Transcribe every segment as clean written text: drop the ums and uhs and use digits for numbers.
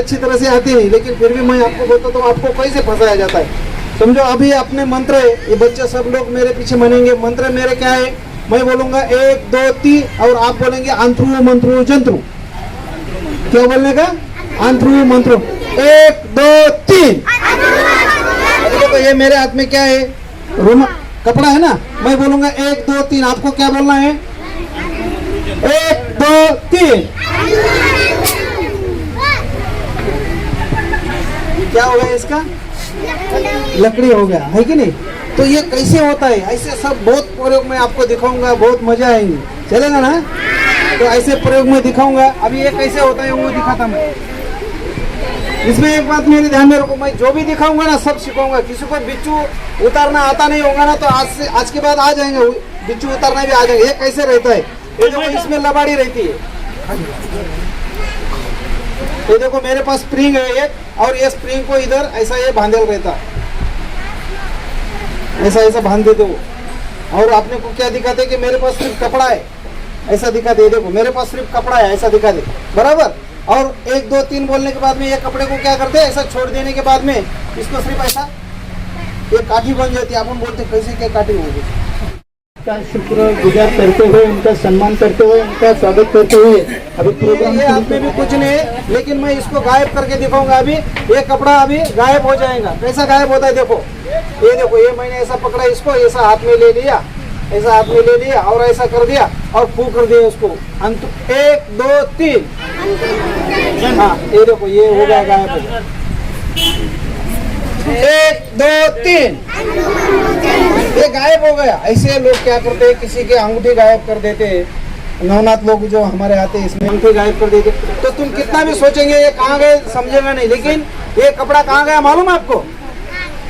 अच्छी तरह से आती नहीं, लेकिन फिर भी मैं आपको बोलता तो आपको कैसे फंसाया जाता है। समझो अभी अपने मंत्र है, ये बच्चे सब लोग मेरे पीछे मनेंगे। मंत्र मेरे क्या है, मैं बोलूंगा 1 2 3 और आप बोलेंगे अंतरु मंत्रु जंत्रु। क्या बोलने का, अंतरु मंत्रु। 1 2 3। देखो ये मेरे हाथ में क्या है, रूम कपड़ा है ना। मैं बोलूंगा 1 2 3, आपको क्या बोलना है, 1 2 3। क्या हो गया इसका, लकड़ी हो गया है कि नहीं। तो ये कैसे होता है, ऐसे सब बहुत प्रयोग में आपको दिखाऊंगा, बहुत मजा आएंगे, चलेगा ना। तो ऐसे प्रयोग में दिखाऊंगा। अभी ये कैसे होता है वो दिखाता मैं। इसमें एक बात मेरे ध्यान में रखो, मैं जो भी दिखाऊंगा ना सब सिखाऊंगा। किसी को बिच्छू उतारना आता नहीं होगा ना, तो आज के बाद आ जाएंगे, बिच्छू उतारना भी आ जाएंगे। ये कैसे रहता है, ये देखो इसमें लबाड़ी रहती है। ये देखो मेरे पास स्प्रिंग है एक, और ये स्प्रिंग को इधर ऐसा ये बांधल रहता, ऐसा ऐसा बांध देते हो। और आपने को क्या दिखाते कि मेरे पास सिर्फ कपड़ा है, ऐसा दिखा दे। देखो मेरे पास सिर्फ कपड़ा है, ऐसा दिखा दे, बराबर। और 1 2 3 बोलने के बाद में ये कपड़े को क्या करते हैं, ऐसा छोड़ देने के बाद में इसको सिर्फ ऐसा ये काठी बन जाती है। अपन बोलते कैसे क्या काठी होगी। का शुक्र गुजार करते हुए, उनका सम्मान करते हुए, उनका स्वागत करते हुए अभी प्रोग्राम ये हाथ में भी कुछ नहीं है, लेकिन मैं इसको गायब करके दिखाऊंगा। अभी ये कपड़ा अभी गायब हो जाएगा। कैसा गायब होता है, देखो ये देखो, ये मैंने ऐसा पकड़ा इसको, ऐसा हाथ में ले लिया, ऐसा हाथ में ले लिया और ऐसा कर दिया और फू कर दिया उसको। अंत 1 2 3। हाँ ये देखो ये हो गया गायब हो गया। 1 2 3 ये गायब हो गया। ऐसे लोग क्या करते हैं, किसी के अंगूठी गायब कर देते हैं। नवनाथ लोग जो हमारे आते हैं इसमें अंगूठी गायब कर देते। तो तुम कितना भी सोचेंगे ये कहाँ गए समझेगा नहीं, लेकिन ये कपड़ा कहाँ गया मालूम है आपको।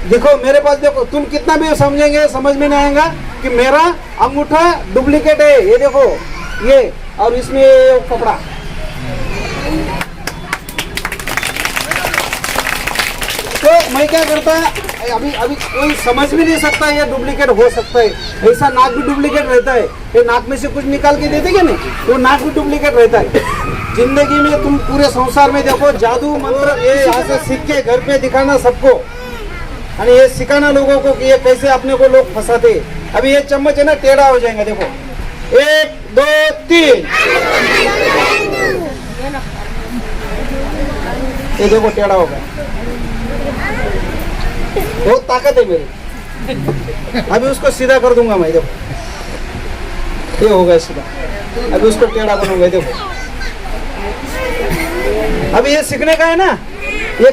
देखो मेरे पास, देखो तुम कितना भी समझेंगे समझ में नहीं आएगा कि मेरा अंगूठा डुप्लीकेट है। ये देखो ये, और इसमें ये कपड़ा। तो मैं क्या करता है, अभी कोई समझ भी नहीं सकता ये डुप्लीकेट हो सकता है। ऐसा नाक भी डुप्लीकेट रहता है, ये नाक में से कुछ निकाल के देते क्या नहीं, तो नाक भी डुप्लीकेट रहता है। जिंदगी में तुम पूरे संसार में देखो, जादू मंत्र ये यहाँ से सीख के घर पे दिखाना सबको, और ये सिखाना लोगों को कि ये कैसे अपने को लोग फंसाते। अभी ये चम्मच है ना टेढ़ा हो जाएगा, देखो 1 2 3। ये देखो टेढ़ा हो गया, बहुत ताकत है मेरी। अभी उसको सीधा कर दूंगा मैं, देखो ये हो गया सीधा। अभी उसको टेढ़ा बनूंगा, देखो। अभी ये सीखने का है ना, ये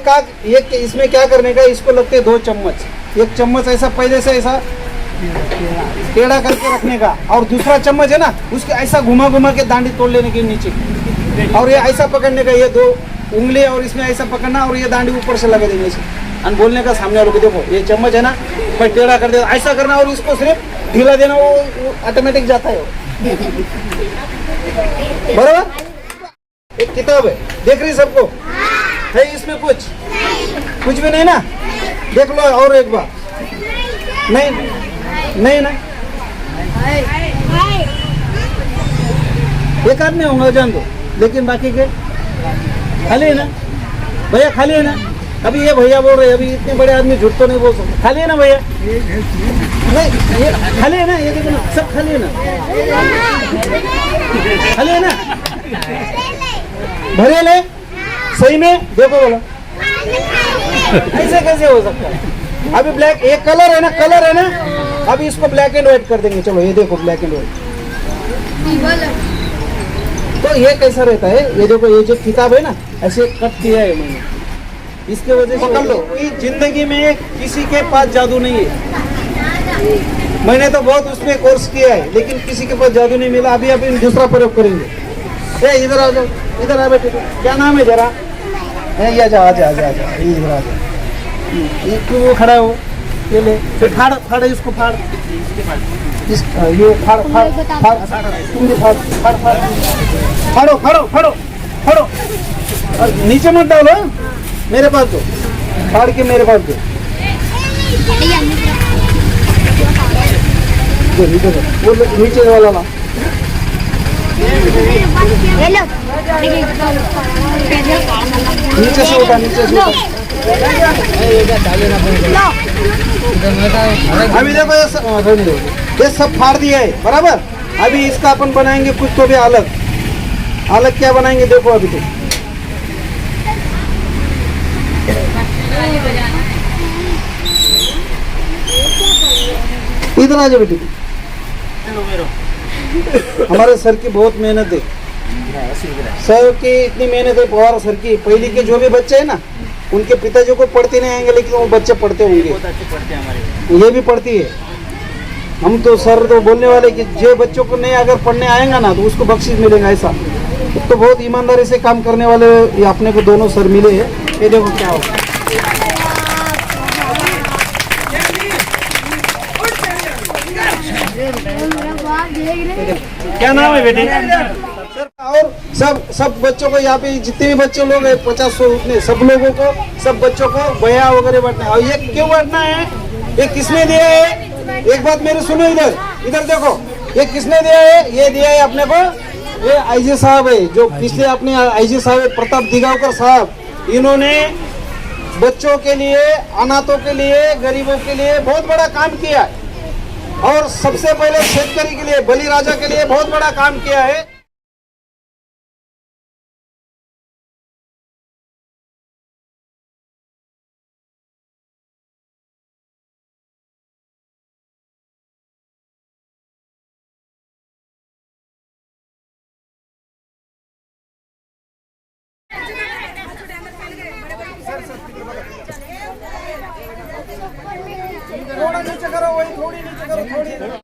इसमें क्या करने का, इसको लगते हैं 2 चम्मच। एक चम्मच ऐसा पहले से ऐसा टेढ़ा करके रखने का, और दूसरा चम्मच है ना उसके ऐसा घुमा घुमा के दांडी तोड़ लेने के नीचे, और ये ऐसा पकड़ने का, ये 2 उंगली और इसमें ऐसा पकड़ना, और ये दांडी ऊपर से लगा देंगे इसे। और बोलने का सामने वालों को, देखो ये चम्मच है ना, मैं टेढ़ा कर देना, ऐसा करना, और इसको सिर्फ ढीला देना, वो ऑटोमेटिक जाता है। बराबर। एक किताब है, देख रही सबको है, इसमें कुछ भी नहीं ना, देख लो और एक बार। नहीं ना, एक आदमी होगा जान दो, लेकिन बाकी के खाली है ना भैया, खाली है ना। अभी ये भैया बोल रहे, अभी इतने बड़े आदमी झूठ तो नहीं बोल सकते। खाली है ना भैया, नहीं ये खाली है ना, ये देखो ना सब खाली है ना, खाली है ना, भरे ले सही में, देखो बोलो ऐसे कैसे हो सकता है। अभी ब्लैक एक कलर है ना, अभी इसको ब्लैक एंड व्हाइट कर देंगे। चलो ये देखो ब्लैक एंड व्हाइट। तो ये कैसा रहता है, ये देखो ये जो किताब है ना ऐसे कट किया है मैंने, इसके वजह से पकड़ लो कि जिंदगी में किसी के पास जादू नहीं है। मैंने तो बहुत उसमें कोर्स किया है, लेकिन किसी के पास जादू नहीं मिला। अभी दूसरा प्रयोग करेंगे। इधर आ जाओ, इधर आ बैठे। क्या नाम है जरा, ये आजा, इधर आ जाओ। ये क्यों वो खड़ा हो, ये ले, फिर फाड़ इसको, फाड़ ये फाड़ो। और नीचे मत डालो, मेरे पास दो, फाड़ के मेरे पास दो। वो नीचे वाला ला, नीचे से उठा, नीचे से उठा। अभी देखो ये सब फाड़ दिया है बराबर। अभी इसका अपन बनाएंगे कुछ तो भी अलग। अलग क्या बनाएंगे देखो अभी तो। इधर आ जाओ बेटी। हमारे सर की बहुत मेहनत है, सर की इतनी मेहनत है पवार सर की। पहले के जो भी बच्चे हैं ना, उनके पिताजी को पढ़ते नहीं आएंगे, लेकिन वो बच्चे पढ़ते होंगे। ये भी पढ़ती है। हम तो सर तो बोलने वाले कि जो बच्चों को नहीं अगर पढ़ने आएगा ना तो उसको बख्शीश मिलेगा। ऐसा तो बहुत ईमानदारी से काम करने वाले ये अपने को दोनों सर मिले हैं। ये देखो क्या होगा। क्या नाम है बेटी? और सब बच्चों को यहाँ पे जितने भी बच्चे लोग हैं 50-100 उतने सब लोगों को, सब बच्चों को बया वगैरह बांटना है। और ये क्यों बांटना है? ये किसने दिया है? एक बात मेरी सुनो, इधर देखो, ये किसने दिया है? ये दिया है अपने को, ये आईजी साहब है, जो पिछले अपने आईजी साहब है प्रताप दिगावकर साहब। इन्होंने बच्चों के लिए, अनाथों के लिए, गरीबों के लिए बहुत बड़ा काम किया है। और सबसे पहले शेतकरी के लिए, बलि राजा के लिए बहुत बड़ा काम किया है। थोड़ा नीचे करो, वही थोड़ी नीचे करो, थोड़ी